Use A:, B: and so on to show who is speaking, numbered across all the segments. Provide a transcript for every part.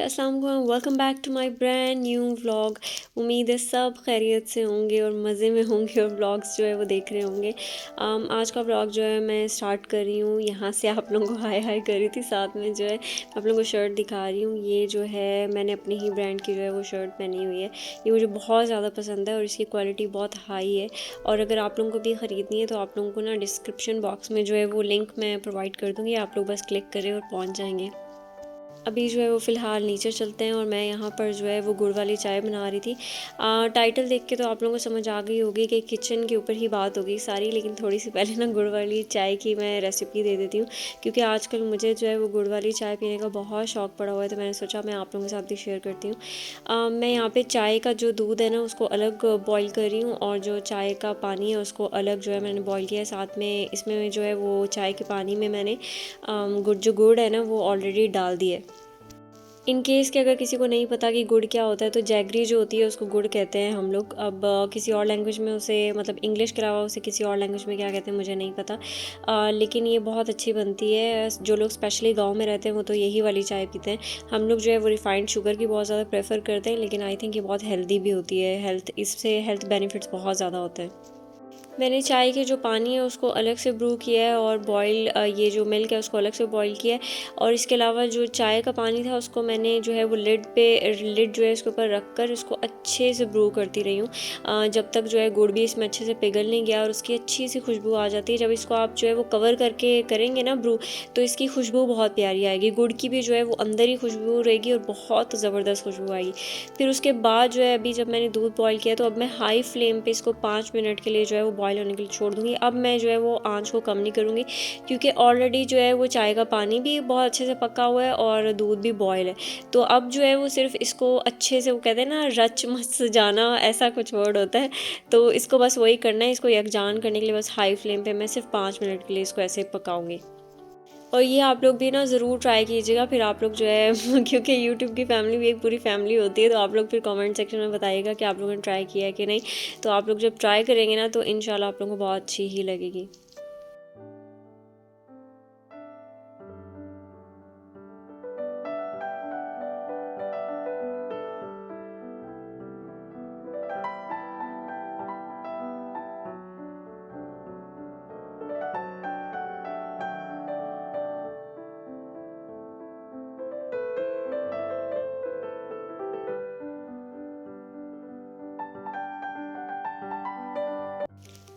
A: अस्सलाम वालेकुम, welcome back to my brand new vlog. उम्मीद है सब खैरियत से होंगे और मज़े में होंगे और व्लॉग्स जो है वो देख रहे होंगे। आज का व्लॉग जो है मैं स्टार्ट कर रही हूँ यहाँ से। आप लोगों को हाय हाय करी थी, साथ में जो है आप लोगों को शर्ट दिखा रही हूँ। ये जो है मैंने अपने ही ब्रांड की जो है वो शर्ट पहनी हुई है। ये मुझे बहुत ज़्यादा पसंद है और इसकी क्वालिटी बहुत हाई है। और अगर आप लोगों को भी ख़रीदनी है तो आप लोगों को ना डिस्क्रिप्शन बॉक्स में जो है वो लिंक मैं प्रोवाइड कर दूँगी, आप लोग बस क्लिक करें और पहुँच जाएंगे। अभी जो है वो फ़िलहाल नीचे चलते हैं और मैं यहाँ पर जो है वो गुड़ वाली चाय बना रही थी। टाइटल देख के तो आप लोगों को समझ आ गई होगी कि किचन के ऊपर ही बात होगी सारी, लेकिन थोड़ी सी पहले ना गुड़ वाली चाय की मैं रेसिपी दे देती हूँ, क्योंकि आजकल मुझे जो है वो गुड़ वाली चाय पीने का बहुत शौक़ पड़ा हुआ है, तो मैंने सोचा मैं आप लोगों के साथ भी शेयर करती हूँ। मैं यहाँ पर चाय का जो दूध है ना उसको अलग बॉयल कर रही हूँ और जो चाय का पानी है उसको अलग जो है मैंने बॉयल किया है। साथ में इसमें जो है वो चाय के पानी में मैंने गुड़ है ना वो ऑलरेडी डाल दिया है। इन केस कि अगर किसी को नहीं पता कि गुड़ क्या होता है, तो जैगरी जो होती है उसको गुड़ कहते हैं हम लोग। अब किसी और लैंग्वेज में उसे, मतलब इंग्लिश के अलावा उसे किसी और लैंग्वेज में क्या कहते हैं मुझे नहीं पता। लेकिन ये बहुत अच्छी बनती है। जो लोग स्पेशली गांव में रहते हैं वो तो यही वाली चाय पीते हैं। हम लोग जो है वो रिफाइंड शुगर की बहुत ज़्यादा प्रेफर करते हैं, लेकिन आई थिंक ये बहुत हेल्दी भी होती है। इससे हेल्थ बेनिफिट्स बहुत ज़्यादा होते हैं। मैंने चाय के जो पानी है उसको अलग से ब्रू किया है और बॉयल ये जो मिल्क है उसको अलग से बॉयल किया है। और इसके अलावा जो चाय का पानी था उसको मैंने जो है वो लिड जो है इसके ऊपर रख कर इसको अच्छे से ब्रू करती रही हूँ, जब तक जो है गुड़ भी इसमें अच्छे से पिघल नहीं गया और उसकी अच्छी सी खुशबू आ जाती है। जब इसको आप जो है वो कवर करके करेंगे ना ब्रू, तो इसकी खुशबू बहुत प्यारी आएगी। गुड़ की भी जो है वो अंदर ही खुशबू रहेगी और बहुत ज़बरदस्त खुशबू आएगी। फिर उसके बाद जो है अभी जब मैंने दूध बॉयल किया तो अब मैं हाई फ्लेम पर इसको 5 मिनट के लिए जो है वो बॉयल होने के लिए छोड़ दूंगी। अब मैं जो है वो आंच को कम नहीं करूँगी, क्योंकि ऑलरेडी जो है वो चाय का पानी भी बहुत अच्छे से पका हुआ है और दूध भी बॉयल है। तो अब जो है वो सिर्फ इसको अच्छे से, वो कहते हैं ना रच मच जाना, ऐसा कुछ वर्ड होता है, तो इसको बस वही करना है। इसको यकजान करने के लिए बस हाई फ्लेम पे मैं सिर्फ 5 मिनट के लिए इसको ऐसे पकाऊंगी। और ये आप लोग भी ना ज़रूर ट्राई कीजिएगा। फिर आप लोग जो है क्योंकि यूट्यूब की फैमिली भी एक पूरी फैमिली होती है, तो आप लोग फिर कमेंट सेक्शन में बताइएगा कि आप लोगों ने ट्राई किया है कि नहीं। तो आप लोग जब ट्राई करेंगे ना तो इंशाल्लाह आप लोगों को बहुत अच्छी ही लगेगी।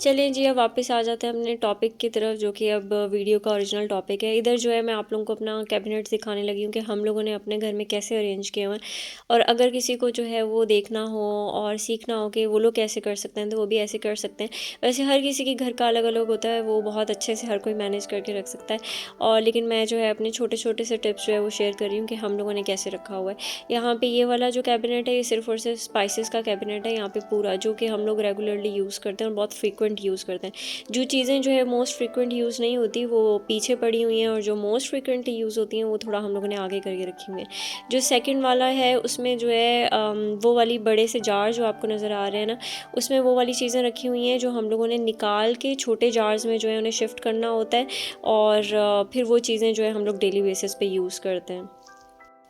A: चलिए जी, अब वापस आ जाते हैं अपने टॉपिक की तरफ, जो कि अब वीडियो का ओरिजिनल टॉपिक है। इधर जो है मैं आप लोगों को अपना कैबिनेट दिखाने लगी हूँ कि हम लोगों ने अपने घर में कैसे अरेंज किए हुए हैं। और अगर किसी को जो है वो देखना हो और सीखना हो कि वो लोग कैसे कर सकते हैं, तो वो भी ऐसे कर सकते हैं। वैसे हर किसी के घर का अलग अलग होता है, वो बहुत अच्छे से हर कोई मैनेज करके रख सकता है। और लेकिन मैं जो है अपने छोटे छोटे से टिप्स जो है वो शेयर कर रही हूँ कि हम लोगों ने कैसे रखा हुआ है। यहाँ पर ये वाला जो कैबिनेट है ये सिर्फ और सिर्फ स्पाइसेस का कैबिनेट है। यहाँ पर पूरा जो कि हम लोग रेगुलरली यूज़ करते हैं और बहुत फ्रिक्वेंट यूज़ करते हैं। जो चीज़ें जो है मोस्ट फ्रिक्वेंट यूज़ नहीं होती वो पीछे पड़ी हुई हैं, और जो मोस्ट फ्रिक्वेंटली यूज़ होती हैं वो थोड़ा हम लोगों ने आगे करके रखी हुई हैं। जो सेकंड वाला है उसमें जो है वो वाली बड़े से जार जो आपको नज़र आ रहे हैं ना, उसमें वो वाली चीज़ें रखी हुई हैं जो हम लोगों ने निकाल के छोटे जार्स में जो है उन्हें शिफ्ट करना होता है। और फिर वो चीज़ें जो है हम लोग डेली बेसिस पे यूज़ करते हैं।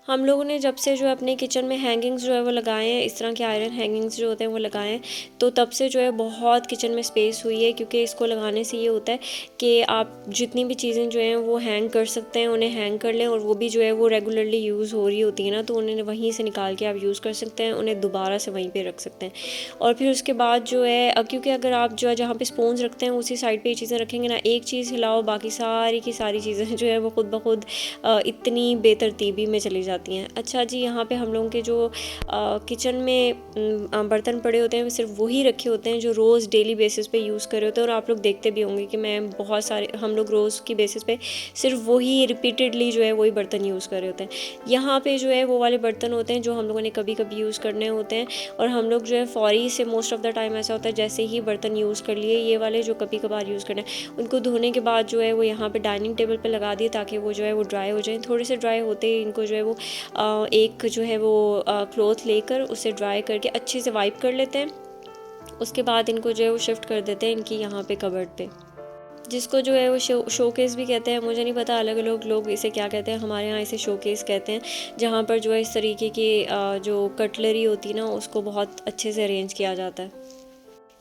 A: हम लोगों ने जब से जो है अपने किचन में हैंगिंग्स जो है वो लगाए हैं, इस तरह के आयरन हैंगिंग्स जो होते हैं वो लगाए हैं, तो तब से जो है बहुत किचन में स्पेस हुई है। क्योंकि इसको लगाने से ये होता है कि आप जितनी भी चीज़ें जो हैं वो हैंग कर सकते हैं, उन्हें हैंग कर लें, और वो भी जो है वो रेगुलरली यूज़ हो रही होती है ना, तो उन्हें वहीं से निकाल के आप यूज़ कर सकते हैं, उन्हें दोबारा से वहीं पर रख सकते हैं। और फिर उसके बाद जो है क्योंकि अगर आप जो है जहाँ पर स्पून्स रखते हैं उसी साइड पर ये चीज़ें रखेंगे ना, एक चीज़ हिलाओ बाकी सारी की सारी चीज़ें जो है वो खुद ब खुद इतनी बेतरतीबी में चली जाती हैं। अच्छा जी, यहाँ पे हम लोगों के जो किचन में बर्तन पड़े होते हैं वो सिर्फ वही रखे होते हैं जो रोज़ डेली बेसिस पे यूज़ कर रहे होते हैं। और आप लोग देखते भी होंगे कि मैं बहुत सारे, हम लोग रोज़ की बेसिस पे सिर्फ वही रिपीटेडली जो है वही बर्तन यूज़ कर रहे होते हैं। यहाँ पे जो है वो वाले बर्तन होते हैं जो हम लोगों ने कभी कभी यूज़ करने होते हैं, और हम लोग जो है फौरी से, मोस्ट ऑफ द टाइम ऐसा होता है जैसे ही बर्तन यूज़ कर लिए, ये वाले जो कभी कभार यूज़ करना है उनको धोने के बाद जो है वो यहाँ पर डाइनिंग टेबल पर लगा दिए, ताकि वो जो है वो ड्राई हो जाए। थोड़े से ड्राई होते ही इनको जो है वो एक जो है वो क्लॉथ लेकर उसे ड्राई करके अच्छे से वाइप कर लेते हैं। उसके बाद इनको जो है वो शिफ्ट कर देते हैं इनकी यहाँ पे कबर्ड पे। जिसको जो है वो शोकेस भी कहते हैं। मुझे नहीं पता अलग अलग लोग इसे क्या कहते हैं, हमारे यहाँ इसे शोकेस कहते हैं, जहाँ पर जो है इस तरीके की जो कटलरी होती है ना उसको बहुत अच्छे से अरेंज किया जाता है।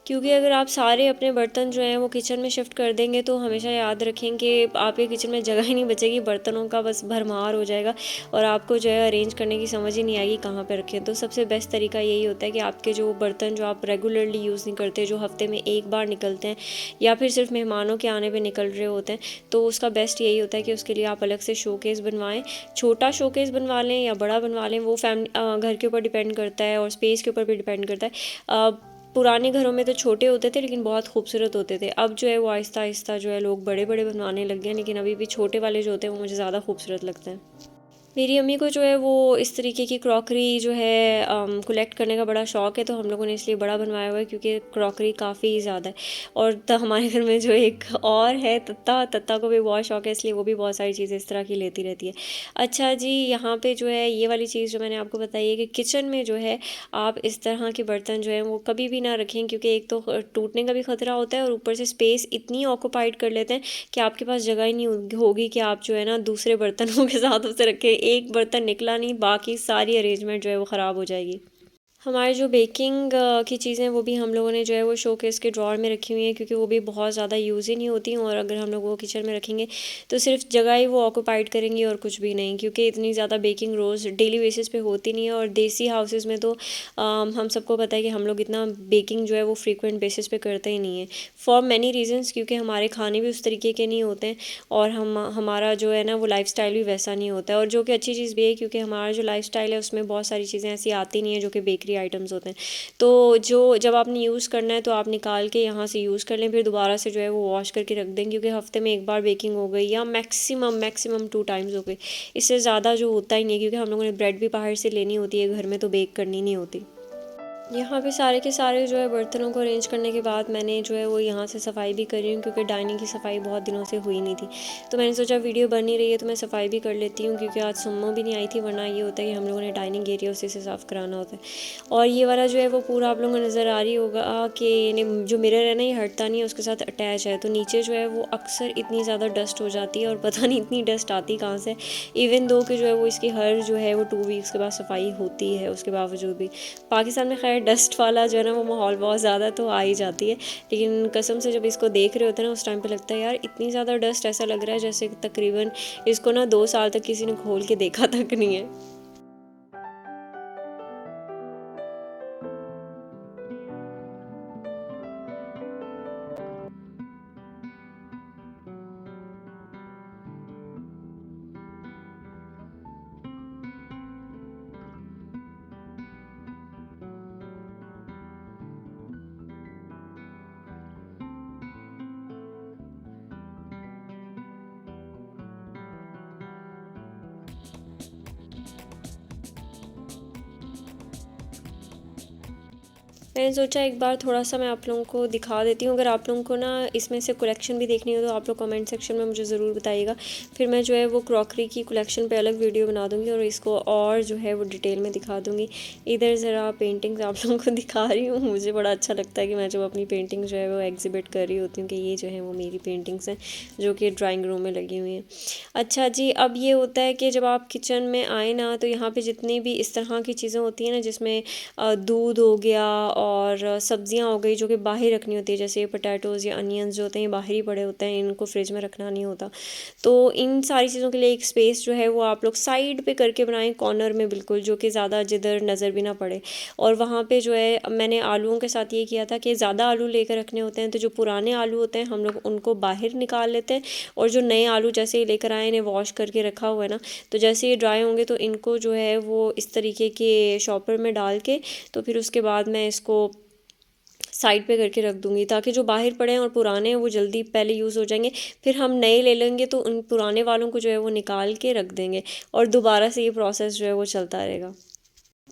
A: क्योंकि अगर आप सारे अपने बर्तन जो हैं वो किचन में शिफ्ट कर देंगे तो हमेशा याद रखें कि आपके किचन में जगह ही नहीं बचेगी, बर्तनों का बस भरमार हो जाएगा और आपको जो है अरेंज करने की समझ ही नहीं आएगी कहाँ पे रखें। तो सबसे बेस्ट तरीका यही होता है कि आपके जो बर्तन जो आप रेगुलरली यूज़ नहीं करते, जो हफ्ते में एक बार निकलते हैं या फिर सिर्फ मेहमानों के आने पर निकल रहे होते हैं, तो उसका बेस्ट यही होता है कि उसके लिए आप अलग से शोकेस बनवाएं। छोटा शोकेस बनवा लें या बड़ा बनवा लें, वो फैमिली घर के ऊपर डिपेंड करता है और स्पेस के ऊपर भी डिपेंड करता है। पुराने घरों में तो छोटे होते थे लेकिन बहुत खूबसूरत होते थे। अब जो है वो आहिस्ता आहिस्ता जो है लोग बड़े बड़े बनवाने लग गए हैं, लेकिन अभी भी छोटे वाले जो होते हैं वो मुझे ज़्यादा खूबसूरत लगते हैं। मेरी अम्मी को जो है वो इस तरीके की क्रॉकरी जो है कलेक्ट करने का बड़ा शौक़ है, तो हम लोगों ने इसलिए बड़ा बनवाया हुआ है क्योंकि क्रॉकरी काफ़ी ज़्यादा है। और हमारे घर में जो एक और है तत्ता को भी बहुत शौक़ है, इसलिए वो भी बहुत सारी चीज़ें इस तरह की लेती रहती है। अच्छा जी, यहाँ पे जो है ये वाली चीज़ जो मैंने आपको बताई है कि किचन में जो है आप इस तरह के बर्तन जो हैं वो कभी भी ना रखें, क्योंकि एक तो टूटने का भी ख़तरा होता है और ऊपर से स्पेस इतनी ऑक्यूपाइड कर लेते हैं कि आपके पास जगह ही नहीं होगी कि आप जो है ना दूसरे बर्तनों के साथ उसे रखें। एक बर्तन निकला नहीं, बाकी सारी अरेंजमेंट जो है वो ख़राब हो जाएगी। हमारे जो बेकिंग की चीज़ें वो भी हम लोगों ने जो है वो शोकेस के ड्रॉर में रखी हुई हैं, क्योंकि वो भी बहुत ज़्यादा यूज़ ही नहीं होती, और अगर हम लोग वो किचन में रखेंगे तो सिर्फ जगह ही वो ऑक्यूपाइड करेंगी और कुछ भी नहीं, क्योंकि इतनी ज़्यादा बेकिंग रोज़ डेली बेसिस पे होती नहीं है। और देसी हाउसेस में तो हम सबको पता है कि हम लोग इतना बेकिंग जो है वो फ्रीक्वेंट बेसिस पे करते ही नहीं है, फॉर मैनी रीजंस, क्योंकि हमारे खाने भी उस तरीके के नहीं होते हैं और हमारा जो है ना वो लाइफस्टाइल भी वैसा नहीं होता है। और जो कि अच्छी चीज़ भी है, क्योंकि हमारा जो लाइफस्टाइल है उसमें बहुत सारी चीज़ें ऐसी आती नहीं है जो कि बेकरी आइटम्स होते हैं। तो जो जब आपने यूज़ करना है तो आप निकाल के यहाँ से यूज़ कर लें, फिर दोबारा से जो है वो वॉश करके रख दें, क्योंकि हफ्ते में एक बार बेकिंग हो गई या मैक्सिमम 2 टाइम्स हो गई, इससे ज़्यादा जो होता ही नहीं है, क्योंकि हम लोगों ने ब्रेड भी बाहर से लेनी होती है, घर में तो बेक करनी नहीं होती। यहाँ पे सारे के सारे जो है बर्तनों को अरेंज करने के बाद मैंने जो है वो यहाँ से सफाई भी करी हूँ, क्योंकि डाइनिंग की सफाई बहुत दिनों से हुई नहीं थी। तो मैंने सोचा वीडियो बन नहीं रही है तो मैं सफाई भी कर लेती हूँ, क्योंकि आज सुम्मो भी नहीं आई थी, वरना ये होता है कि हम लोगों ने डाइनिंग एरिया उसी से साफ़ कराना होता है। और ये वाला जो है वो पूरा आप लोगों को नज़र आ रही होगा कि जो मिरर है ना ये हटता नहीं है, उसके साथ अटैच है, तो नीचे जो है वो अक्सर इतनी ज़्यादा डस्ट हो जाती है और पता नहीं इतनी डस्ट आती कहाँ से, इवन दो कि जो है वो इसकी हर जो है वो 2 वीक्स के बाद सफाई होती है, उसके बावजूद भी पाकिस्तान में खैर डस्ट वाला जो है ना वो माहौल बहुत ज़्यादा तो आ ही जाती है, लेकिन कसम से जब इसको देख रहे होते हैं ना उस टाइम पे लगता है यार इतनी ज़्यादा डस्ट, ऐसा लग रहा है जैसे तकरीबन इसको ना 2 साल तक किसी ने खोल के देखा तक नहीं है। मैंने सोचा एक बार थोड़ा सा मैं आप लोगों को दिखा देती हूँ। अगर आप लोगों को ना इसमें से कलेक्शन भी देखनी हो तो आप लोग कमेंट सेक्शन में मुझे ज़रूर बताइएगा, फिर मैं जो है वो क्रॉकरी की कलेक्शन पे अलग वीडियो बना दूँगी और इसको और जो है वो डिटेल में दिखा दूँगी। इधर ज़रा पेंटिंग्स आप लोगों को दिखा रही हूँ, मुझे बड़ा अच्छा लगता है कि मैं जब अपनी पेंटिंग जो है वो एग्जिबिट कर रही होती हूँ कि ये जो है वो मेरी पेंटिंग्स हैं जो कि ड्राइंग रूम में लगी हुई हैं। अच्छा जी, अब ये होता है कि जब आप किचन में आए ना तो यहाँ पे जितनी भी इस तरह की चीज़ें होती हैं ना, जिसमें दूध हो गया और सब्जियां हो गई जो कि बाहर रखनी होती है, जैसे पोटैटोज़ या अनियंस जो होते हैं बाहर ही पड़े होते हैं, इनको फ्रिज में रखना नहीं होता। तो इन सारी चीज़ों के लिए एक स्पेस जो है वो आप लोग साइड पे करके बनाएं, कॉर्नर में बिल्कुल, जो कि ज़्यादा जिधर नज़र भी ना पड़े। और वहाँ पे जो है मैंने आलूओं के साथ ये किया था कि ज़्यादा आलू लेकर रखने होते हैं, तो जो पुराने आलू होते हैं हम लोग उनको बाहर निकाल लेते हैं, और जो नए आलू जैसे ही लेकर आए इन्हें वॉश करके रखा हुआ है ना, तो जैसे ये ड्राई होंगे तो इनको जो है वो इस तरीके के शॉपर में डाल के तो फिर उसके बाद मैं इसको साइड पे करके रख दूँगी, ताकि जो बाहर पड़े हैं और पुराने हैं वो जल्दी पहले यूज़ हो जाएंगे, फिर हम नए ले लेंगे तो उन पुराने वालों को जो है वो निकाल के रख देंगे और दोबारा से ये प्रोसेस जो है वो चलता रहेगा।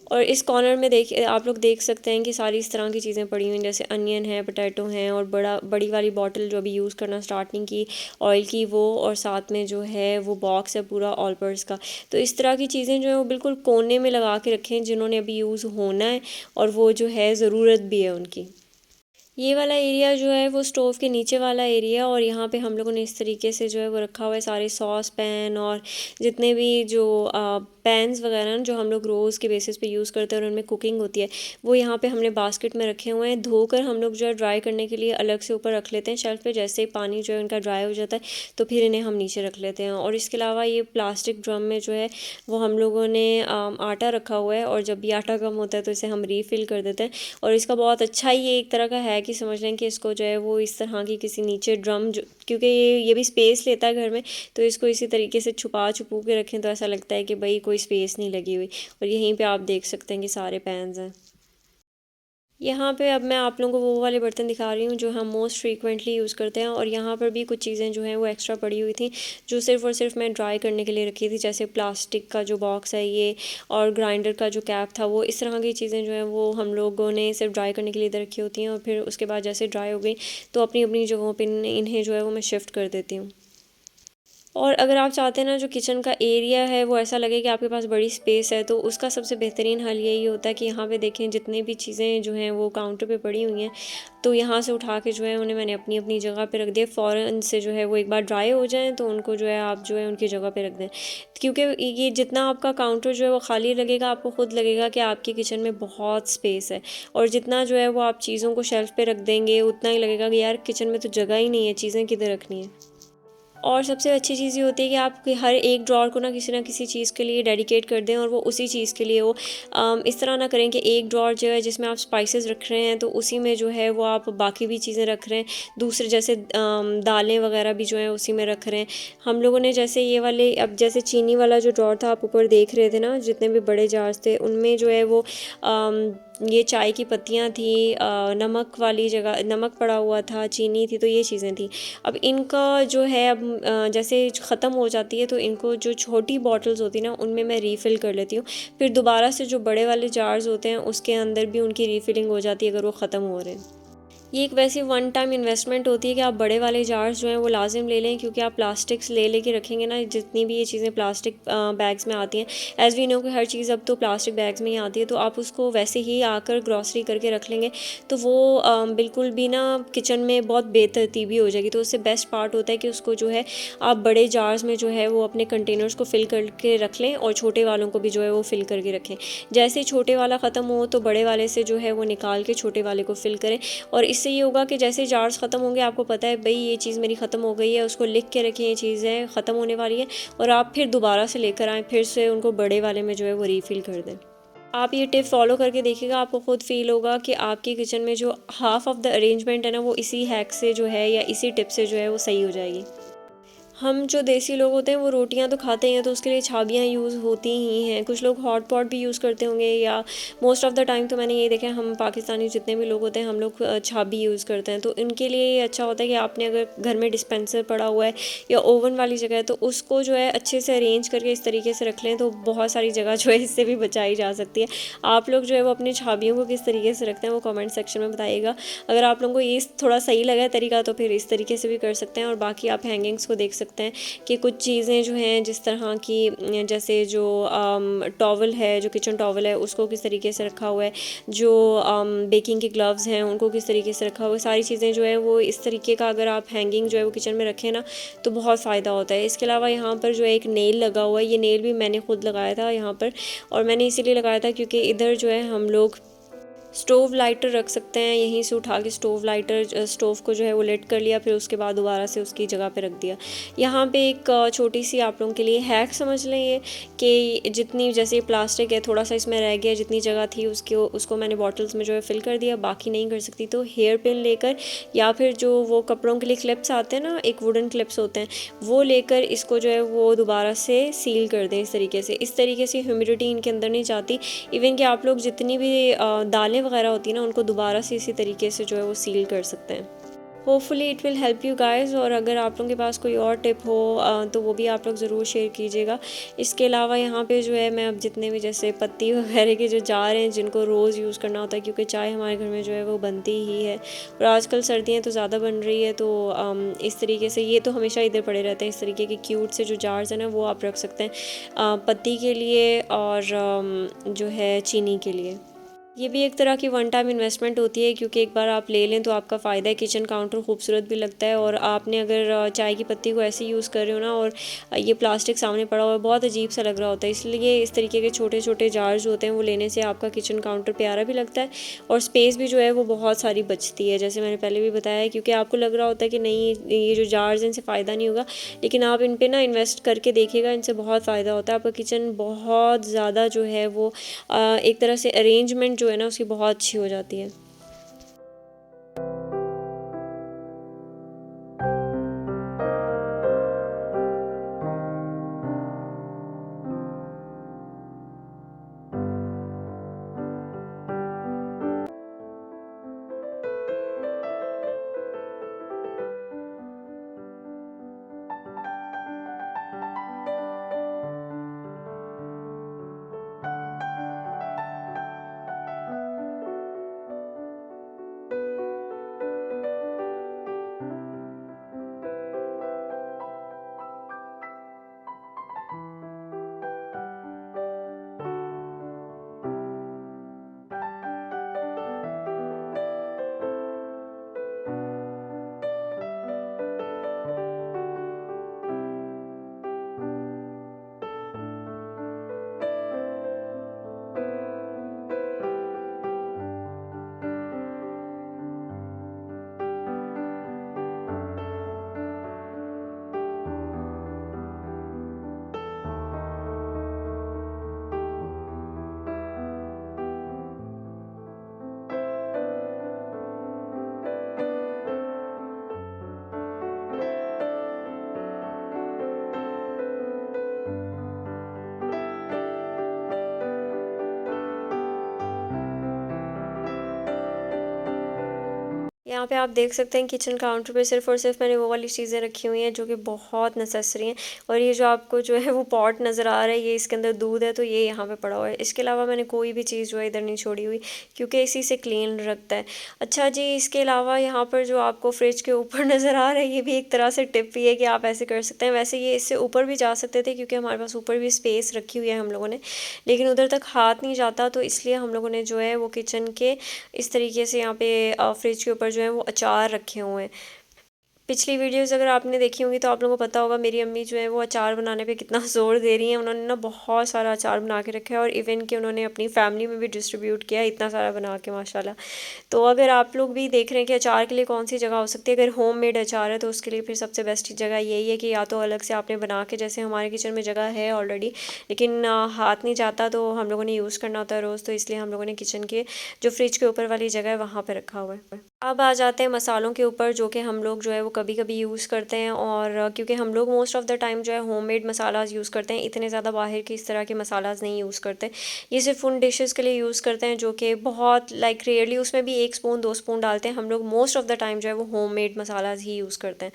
A: और इस कॉर्नर में देख आप लोग देख सकते हैं कि सारी इस तरह की चीज़ें पड़ी हुई हैं, जैसे अनियन है, पोटैटो हैं, और बड़ी वाली बॉटल जो अभी यूज़ करना स्टार्ट नहीं की ऑयल की वो, और साथ में जो है वो बॉक्स है पूरा ऑल पर्स का। तो इस तरह की चीज़ें जो है वो बिल्कुल कोने में लगा के रखें जिन्होंने अभी यूज़ होना है और वो जो है ज़रूरत भी है उनकी। ये वाला एरिया जो है वो स्टोव के नीचे वाला एरिया, और यहाँ पे हम लोगों ने इस तरीके से जो है वो रखा हुआ है सारे सॉस पैन और जितने भी जो पैन्स वगैरह ना जो हम लोग रोज़ के बेसिस पे यूज़ करते हैं और उनमें कुकिंग होती है, वो यहाँ पे हमने बास्केट में रखे हुए हैं। धोकर हम लोग जो है ड्राई करने के लिए अलग से ऊपर रख लेते हैं शेल्फ पे। जैसे ही पानी जो है उनका ड्राई हो जाता है तो फिर इन्हें हम नीचे रख लेते हैं। और इसके अलावा ये प्लास्टिक ड्रम में जो है वो हम लोगों ने आटा रखा हुआ है, और जब भी आटा कम होता है तो इसे हम रीफ़िल कर देते हैं। और इसका बहुत अच्छा ही ये एक तरह का है कि समझ लें कि इसको जो है वो इस तरह की किसी नीचे ड्रम, जो क्योंकि ये भी स्पेस लेता है घर में, तो इसको इसी तरीके से छुपा छुपू के रखें तो ऐसा लगता है कि भाई कोई स्पेस नहीं लगी हुई। और यहीं पे आप देख सकते हैं कि सारे पैन्स हैं। यहाँ पे अब मैं आप लोगों को वो वाले बर्तन दिखा रही हूँ जो हम मोस्ट फ्रीक्वेंटली यूज़ करते हैं। और यहाँ पर भी कुछ चीज़ें जो हैं वो एक्स्ट्रा पड़ी हुई थी, जो सिर्फ़ और सिर्फ मैं ड्राई करने के लिए रखी थी। जैसे प्लास्टिक का जो बॉक्स है ये, और ग्राइंडर का जो कैप था वो, इस तरह की चीज़ें जो हैं वो हम लोगों ने सिर्फ ड्राई करने के लिए इधर रखी होती हैं। और फिर उसके बाद जैसे ड्राई हो गई तो अपनी अपनी जगहों पर इन्हें जो है वो मैं शिफ्ट कर देती हूँ। और अगर आप चाहते हैं ना जो किचन का एरिया है वो ऐसा लगे कि आपके पास बड़ी स्पेस है, तो उसका सबसे बेहतरीन हल यही होता है कि यहाँ पे देखें जितनी भी चीज़ें जो हैं वो काउंटर पे पड़ी हुई हैं, तो यहाँ से उठा के जो है उन्हें मैंने अपनी अपनी जगह पे रख दिया। फ़ौरन से जो है वो एक बार ड्राई हो जाएँ तो उनको जो है आप जो है उनकी जगह पे रख दें। क्योंकि ये जितना आपका काउंटर जो है वो खाली लगेगा, आपको खुद लगेगा कि आपके किचन में बहुत स्पेस है। और जितना जो है वो आप चीज़ों को शेल्फ़ पे रख देंगे, उतना ही लगेगा कि यार किचन में तो जगह ही नहीं है, चीज़ें किधर रखनी है। और सबसे अच्छी चीज़ ये होती है कि आप हर एक ड्रॉअर को ना किसी चीज़ के लिए डेडिकेट कर दें, और वो उसी चीज़ के लिए हो। इस तरह ना करें कि एक ड्रॉअर जो है जिसमें आप स्पाइसेस रख रहे हैं तो उसी में जो है वो आप बाकी भी चीज़ें रख रहे हैं। दूसरे जैसे दालें वगैरह भी जो हैं उसी में रख रहे हैं। हम लोगों ने जैसे ये वाले, अब जैसे चीनी वाला जो ड्रॉअर था आप ऊपर देख रहे थे ना, जितने भी बड़े जार्स थे उनमें जो है वो ये चाय की पत्तियाँ थी, नमक वाली जगह नमक पड़ा हुआ था, चीनी थी, तो ये चीज़ें थी। अब इनका जो है अब जैसे ख़त्म हो जाती है तो इनको जो छोटी बॉटल्स होती है ना उनमें मैं रीफ़िल कर लेती हूँ। फिर दोबारा से जो बड़े वाले जार्स होते हैं उसके अंदर भी उनकी रीफ़िलिंग हो जाती है अगर वो ख़त्म हो रहे हैं। ये एक वैसी वन टाइम इन्वेस्टमेंट होती है कि आप बड़े वाले जार्स जो हैं वो लाजिम ले लें, क्योंकि आप प्लास्टिक्स ले लेके रखेंगे ना, जितनी भी ये चीज़ें प्लास्टिक बैग्स में आती हैं, एज़ वी नो कि हर चीज़ अब तो प्लास्टिक बैग्स में ही आती है, तो आप उसको वैसे ही आकर ग्रॉसरी करके रख लेंगे तो वो बिल्कुल भी ना किचन में बहुत बेतरतीबी हो जाएगी। तो उससे बेस्ट पार्ट होता है कि उसको जो है आप बड़े जार्स में जो है वो अपने कंटेनर्स को फ़िल करके रख लें, और छोटे वालों को भी जो है वो फ़िल करके रखें। जैसे ही छोटे वाला ख़त्म हो तो बड़े वाले से जो है वो निकाल के छोटे वाले को फ़िल करें। और इससे ये होगा कि जैसे जार्स ख़त्म होंगे, आपको पता है भाई ये चीज़ मेरी ख़त्म हो गई है, उसको लिख के रखें ये चीज़ें ख़त्म होने वाली है, और आप फिर दोबारा से लेकर आएँ, फिर से उनको बड़े वाले में जो है वो रीफ़िल कर दें। आप ये टिप फॉलो करके देखिएगा, आपको खुद फ़ील होगा कि आपकी किचन में जो हाफ़ ऑफ़ द अरेंजमेंट है ना वो इसी हैक से जो है या इसी टिप से जो है वो सही हो जाएगी। हम जो देसी लोग होते हैं वो रोटियां तो खाते ही हैं, तो उसके लिए छाबियाँ यूज़ होती ही हैं। कुछ लोग हॉट पॉट भी यूज़ करते होंगे, या मोस्ट ऑफ़ द टाइम तो मैंने ये देखा है हम पाकिस्तानी जितने भी लोग होते हैं हम लोग छाबी यूज़ करते हैं। तो इनके लिए ये अच्छा होता है कि आपने अगर घर में डिस्पेंसर पड़ा हुआ है या ओवन वाली जगह है तो उसको जो है अच्छे से अरेंज करके इस तरीके से रख लें, तो बहुत सारी जगह जो है इससे भी बचाई जा सकती है। आप लोग जो है वो अपनी छाबियों को किस तरीके से रखते हैं वो कमेंट सेक्शन में बताइएगा। अगर आप लोगों को ये थोड़ा सही लगा है तरीका तो फिर इस तरीके से भी कर सकते हैं। और बाकी आप हैंगिंग्स को देख सकते हैं कि कुछ चीज़ें जो हैं जिस तरह की, जैसे जो टॉवल है, जो किचन टॉवल है उसको किस तरीके से रखा हुआ है, जो बेकिंग के ग्लव्स हैं उनको किस तरीके से रखा हुआ है, सारी चीज़ें जो है वो इस तरीके का अगर आप हैंगिंग जो है वो किचन में रखें ना तो बहुत फ़ायदा होता है। इसके अलावा यहाँ पर जो है एक नेल लगा हुआ है, ये नेल भी मैंने खुद लगाया था यहाँ पर, और मैंने इसीलिए लगाया था क्योंकि इधर जो है हम लोग स्टोव लाइटर रख सकते हैं। यहीं से उठा के स्टोव लाइटर स्टोव को जो है वो लेट कर लिया, फिर उसके बाद दोबारा से उसकी जगह पे रख दिया। यहाँ पे एक छोटी सी आप लोगों के लिए हैक समझ लें ये, कि जितनी जैसे प्लास्टिक है थोड़ा सा इसमें रह गया, जितनी जगह थी उसको मैंने बॉटल्स में जो है फ़िल कर दिया, बाकी नहीं कर सकती तो हेयर पिन लेकर, या फिर जो वो कपड़ों के लिए क्लिप्स आते हैं ना, एक वुडन क्लिप्स होते हैं, वो लेकर इसको जो है वो दोबारा से सील कर दें इस तरीके से। इस तरीके से ह्यूमिडिटी इनके अंदर नहीं जाती। इवन कि आप लोग जितनी भी दालें वगैरह होती है ना उनको दोबारा से इसी तरीके से जो है वो सील कर सकते हैं। Hopefully it will help you guys. और अगर आप लोगों के पास कोई और टिप हो तो वो भी आप लोग ज़रूर शेयर कीजिएगा। इसके अलावा यहाँ पे जो है मैं अब जितने भी जैसे पत्ती वगैरह के जो जार हैं जिनको रोज़ यूज़ करना होता है, क्योंकि चाय हमारे घर में जो है वो बनती ही है, और आजकल सर्दियाँ तो ज़्यादा बन रही है, तो इस तरीके से ये तो हमेशा इधर पड़े रहते हैं। इस तरीके के क्यूट से जो जार्स हैं ना वो आप रख सकते हैं पत्ती के लिए और जो है चीनी के लिए। ये भी एक तरह की वन टाइम इन्वेस्टमेंट होती है, क्योंकि एक बार आप ले लें तो आपका फ़ायदा है। किचन काउंटर खूबसूरत भी लगता है, और आपने अगर चाय की पत्ती को ऐसे यूज़ कर रहे हो ना, और ये प्लास्टिक सामने पड़ा हुआ है, बहुत अजीब सा लग रहा होता है। इसलिए इस तरीके के छोटे छोटे जार्स होते हैं, वो लेने से आपका किचन काउंटर प्यारा भी लगता है, और स्पेस भी जो है वो बहुत सारी बचती है, जैसे मैंने पहले भी बताया है। क्योंकि आपको लग रहा होता है कि नहीं, ये जो जार्स हैं इनसे फ़ायदा नहीं होगा, लेकिन आप इन पर ना इन्वेस्ट करके देखिएगा, इनसे बहुत फ़ायदा होता है। आपका किचन बहुत ज़्यादा जो है वो एक तरह से अरेंजमेंट जो है ना उसकी बहुत अच्छी हो जाती है। यहाँ पे आप देख सकते हैं किचन काउंटर पे सिर्फ़ और सिर्फ मैंने वो वाली चीज़ें रखी हुई हैं जो कि बहुत नेसेसरी हैं। और ये जो आपको जो है वो पॉट नज़र आ रहा है, ये इसके अंदर दूध है, तो ये यहाँ पे पड़ा हुआ है। इसके अलावा मैंने कोई भी चीज़ जो है इधर नहीं छोड़ी हुई, क्योंकि इसी से क्लीन रखता है। अच्छा जी, इसके अलावा यहाँ पर जो आपको फ्रिज के ऊपर नज़र आ रहा है, ये भी एक तरह से टिप भी है कि आप ऐसे कर सकते हैं। वैसे ये इससे ऊपर भी जा सकते थे, क्योंकि हमारे पास ऊपर भी स्पेस रखी हुई है हम लोगों ने, लेकिन उधर तक हाथ नहीं जाता, तो इसलिए हम लोगों ने जो है वो किचन के इस तरीके से यहाँ पे फ्रिज के ऊपर जो है वो अचार रखे हुए हैं। पिछली वीडियोज़ अगर आपने देखी होंगी तो आप लोगों को पता होगा मेरी अम्मी जो है वो अचार बनाने पे कितना ज़ोर दे रही हैं। उन्होंने ना बहुत सारा अचार बना के रखा है, और इवन कि उन्होंने अपनी फैमिली में भी डिस्ट्रीब्यूट किया है, इतना सारा बना के माशाल्लाह। तो अगर आप लोग भी देख रहे हैं कि अचार के लिए कौन सी जगह हो सकती है, अगर होममेड अचार है तो उसके लिए फिर सबसे बेस्ट जगह यही है कि या तो अलग से आपने बना के, जैसे हमारे किचन में जगह है ऑलरेडी, लेकिन हाथ नहीं जाता तो हम लोगों ने यूज़ करना होता है रोज़, तो इसलिए हम लोगों ने किचन के जो फ्रिज के ऊपर वाली जगह है वहाँ पर रखा हुआ है। अब आ जाते हैं मसालों के ऊपर, जो कि हम लोग जो है वो कभी कभी यूज़ करते हैं, और क्योंकि हम लोग मोस्ट ऑफ़ द टाइम जो है होममेड मसालाज यूज़ करते हैं, इतने ज़्यादा बाहर के इस तरह के मसालाज नहीं यूज़ करते। ये सिर्फ उन डिशेस के लिए यूज़ करते हैं जो कि बहुत लाइक रेयरली, उसमें भी 1 स्पून 2 स्पून डालते हैं। हम लोग मोस्ट ऑफ़ द टाइम जो है वो होममेड मसालाज ही यूज़ करते हैं।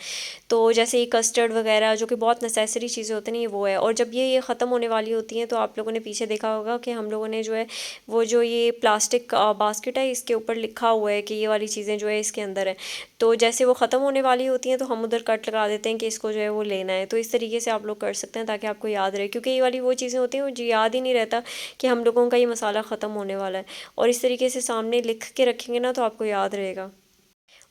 A: तो जैसे ये कस्टर्ड वगैरह जो कि बहुत नेसेसरी चीज़ें होती हैं, ये वो है। और जब ये ख़त्म होने वाली होती हैं तो आप लोगों ने पीछे देखा होगा कि हम लोगों ने जो है वो जो ये प्लास्टिक बास्केट है, इसके ऊपर लिखा हुआ है कि ये वाली चीज़ें जो है इसके अंदर है। तो जैसे वो ख़त्म होने वाली होती हैं तो हम उधर कट लगा देते हैं कि इसको जो है वो लेना है। तो इस तरीके से आप लोग कर सकते हैं ताकि आपको याद रहे, क्योंकि ये वाली वो चीज़ें होती हैं जो याद ही नहीं रहता कि हम लोगों का ये मसाला ख़त्म होने वाला है। और इस तरीके से सामने लिख के रखेंगे ना तो आपको याद रहेगा।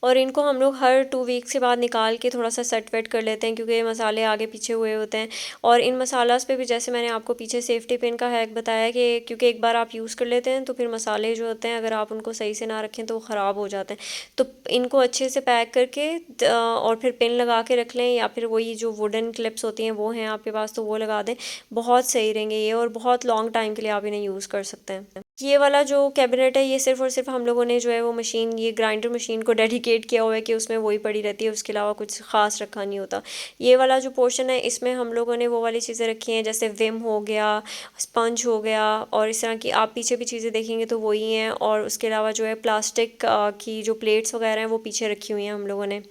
A: और इनको हम लोग हर 2 वीक्स के बाद निकाल के थोड़ा सा सेट वेट कर लेते हैं, क्योंकि ये मसाले आगे पीछे हुए होते हैं। और इन मसालास पे भी जैसे मैंने आपको पीछे सेफ्टी पिन का हैक बताया कि क्योंकि एक बार आप यूज़ कर लेते हैं तो फिर मसाले जो होते हैं अगर आप उनको सही से ना रखें तो वो ख़राब हो जाते हैं। तो इनको अच्छे से पैक करके और फिर पिन लगा के रख लें, या फिर वही जो वुडन क्लिप्स होती हैं वो हैं आपके पास तो वो लगा दें, बहुत सही रहेंगे ये, और बहुत लॉन्ग टाइम के लिए आप इन्हें यूज़ कर सकते हैं। ये वाला जो कैबिनेट है ये सिर्फ़ और सिर्फ हम लोगों ने जो है वो मशीन, ये ग्राइंडर मशीन को डेडिकेट किया हुआ है कि उसमें वही पड़ी रहती है, उसके अलावा कुछ ख़ास रखा नहीं होता। ये वाला जो पोर्शन है इसमें हम लोगों ने वो वाली चीज़ें रखी हैं, जैसे विम हो गया, स्पंज हो गया, और इस तरह की आप पीछे भी चीज़ें देखेंगे तो वही हैं। और उसके अलावा जो है प्लास्टिक की जो प्लेट्स वगैरह हैं वो पीछे रखी हुई हैं हम लोगों ने।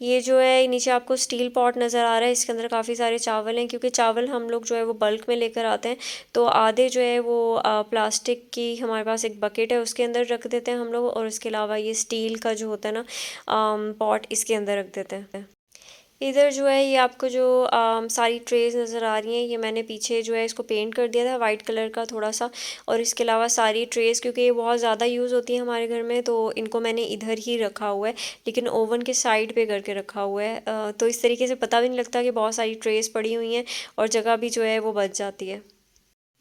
A: ये जो है नीचे आपको स्टील पॉट नज़र आ रहा है, इसके अंदर काफ़ी सारे चावल हैं, क्योंकि चावल हम लोग जो है वो बल्क में लेकर आते हैं। तो आधे जो है वो प्लास्टिक की हमारे पास एक बकेट है उसके अंदर रख देते हैं हम लोग, और उसके अलावा ये स्टील का जो होता है ना पॉट, इसके अंदर रख देते हैं। इधर जो है ये आपको जो सारी ट्रेज़ नज़र आ रही हैं, ये मैंने पीछे जो है इसको पेंट कर दिया था वाइट कलर का थोड़ा सा। और इसके अलावा सारी ट्रेज़, क्योंकि ये बहुत ज़्यादा यूज़ होती है हमारे घर में, तो इनको मैंने इधर ही रखा हुआ है, लेकिन ओवन के साइड पे करके रखा हुआ है। तो इस तरीके से पता भी नहीं लगता कि बहुत सारी ट्रेज़ पड़ी हुई हैं और जगह भी जो है वो बच जाती है।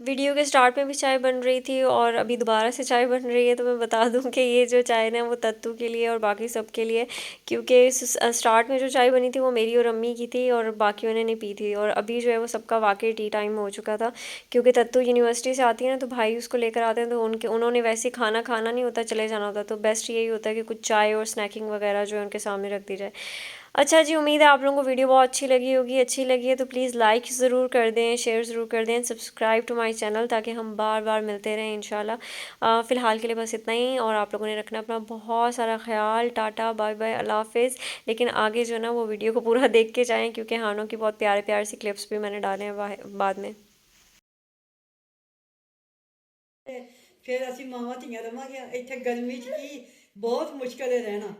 A: वीडियो के स्टार्ट में भी चाय बन रही थी और अभी दोबारा से चाय बन रही है, तो मैं बता दूं कि ये जो चाय ना वो तत्तू के लिए और बाकी सब के लिए, क्योंकि स्टार्ट में जो चाय बनी थी वो मेरी और अम्मी की थी और बाकियों ने नहीं पी थी। और अभी जो है वो सबका वाकई टी टाइम हो चुका था, क्योंकि तत्तू यूनिवर्सिटी से आती है ना, तो भाई उसको लेकर आते हैं, तो उन्होंने वैसे खाना खाना नहीं होता, चले जाना होता, तो बेस्ट यही होता है कि कुछ चाय और स्नैकिंग वगैरह जो है उनके सामने रख दी जाए। अच्छा जी, उम्मीद है आप लोगों को वीडियो बहुत अच्छी लगी होगी। अच्छी लगी है तो प्लीज़ लाइक ज़रूर कर दें, शेयर ज़रूर कर दें, सब्सक्राइब टू माय चैनल, ताकि हम बार बार मिलते रहें इंशाल्लाह। फ़िलहाल के लिए बस इतना ही, और आप लोगों ने रखना अपना बहुत सारा ख्याल। टाटा बाय बाय, अल्लाह हाफिज़। लेकिन आगे जो है ना वो वीडियो को पूरा देख के जाएँ, क्योंकि हानों की बहुत प्यारे प्यारे से क्लिप्स भी मैंने डाले हैं बाद में।
B: ਫਿਰ ਅਸੀਂ ਮਾਵਾਂ ਧੀਆਂ ਰਵਾਂਗੇ ਇੱਥੇ ਗਰਮੀ 'ਚ ਕੀ ਬਹੁਤ ਮੁਸ਼ਕਲ ਹੈ ਰਹਿਣਾ।